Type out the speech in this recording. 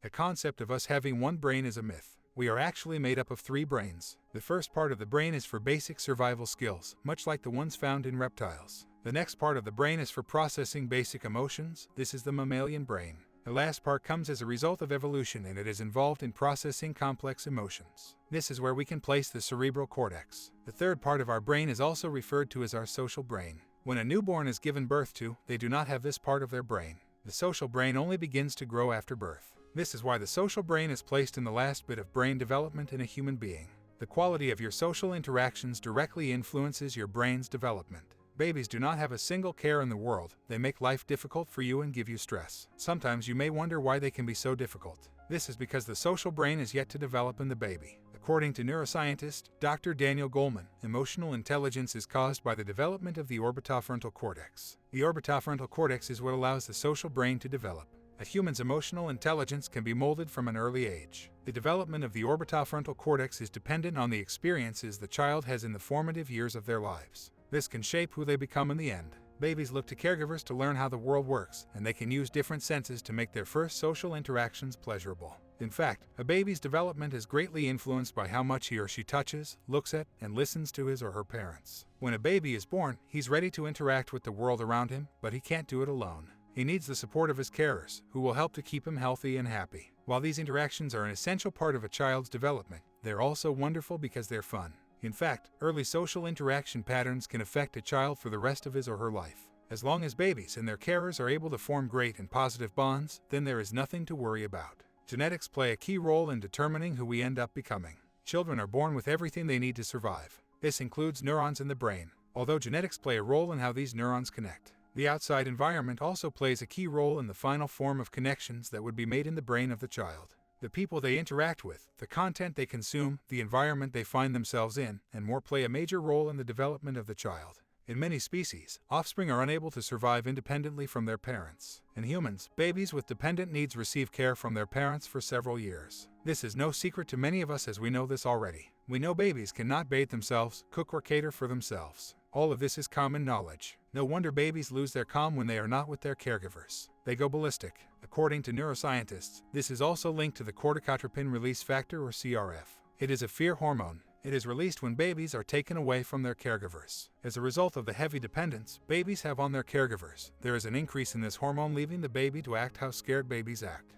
The concept of us having one brain is a myth. We are actually made up of 3 brains. The first part of the brain is for basic survival skills, much like the ones found in reptiles. The next part of the brain is for processing basic emotions. This is the mammalian brain. The last part comes as a result of evolution, and it is involved in processing complex emotions. This is where we can place the cerebral cortex. The third part of our brain is also referred to as our social brain. When a newborn is given birth to, they do not have this part of their brain. The social brain only begins to grow after birth. This is why the social brain is placed in the last bit of brain development in a human being. The quality of your social interactions directly influences your brain's development. Babies do not have a single care in the world. They make life difficult for you and give you stress. Sometimes you may wonder why they can be so difficult. This is because the social brain is yet to develop in the baby. According to neuroscientist Dr. Daniel Goleman, emotional intelligence is caused by the development of the orbitofrontal cortex. The orbitofrontal cortex is what allows the social brain to develop. A human's emotional intelligence can be molded from an early age. The development of the orbitofrontal cortex is dependent on the experiences the child has in the formative years of their lives. This can shape who they become in the end. Babies look to caregivers to learn how the world works, and they can use different senses to make their first social interactions pleasurable. In fact, a baby's development is greatly influenced by how much he or she touches, looks at, and listens to his or her parents. When a baby is born, he's ready to interact with the world around him, but he can't do it alone. He needs the support of his carers, who will help to keep him healthy and happy. While these interactions are an essential part of a child's development, they're also wonderful because they're fun. In fact, early social interaction patterns can affect a child for the rest of his or her life. As long as babies and their carers are able to form great and positive bonds, then there is nothing to worry about. Genetics play a key role in determining who we end up becoming. Children are born with everything they need to survive. This includes neurons in the brain, although genetics play a role in how these neurons connect. The outside environment also plays a key role in the final form of connections that would be made in the brain of the child. The people they interact with, the content they consume, the environment they find themselves in, and more play a major role in the development of the child. In many species, offspring are unable to survive independently from their parents. In humans, babies with dependent needs receive care from their parents for several years. This is no secret to many of us, as we know this already. We know babies cannot bathe themselves, cook or cater for themselves. All of this is common knowledge. No wonder babies lose their calm when they are not with their caregivers. They go ballistic. According to neuroscientists, this is also linked to the corticotropin release factor, or CRF. It is a fear hormone. It is released when babies are taken away from their caregivers. As a result of the heavy dependence babies have on their caregivers, there is an increase in this hormone, leaving the baby to act how scared babies act.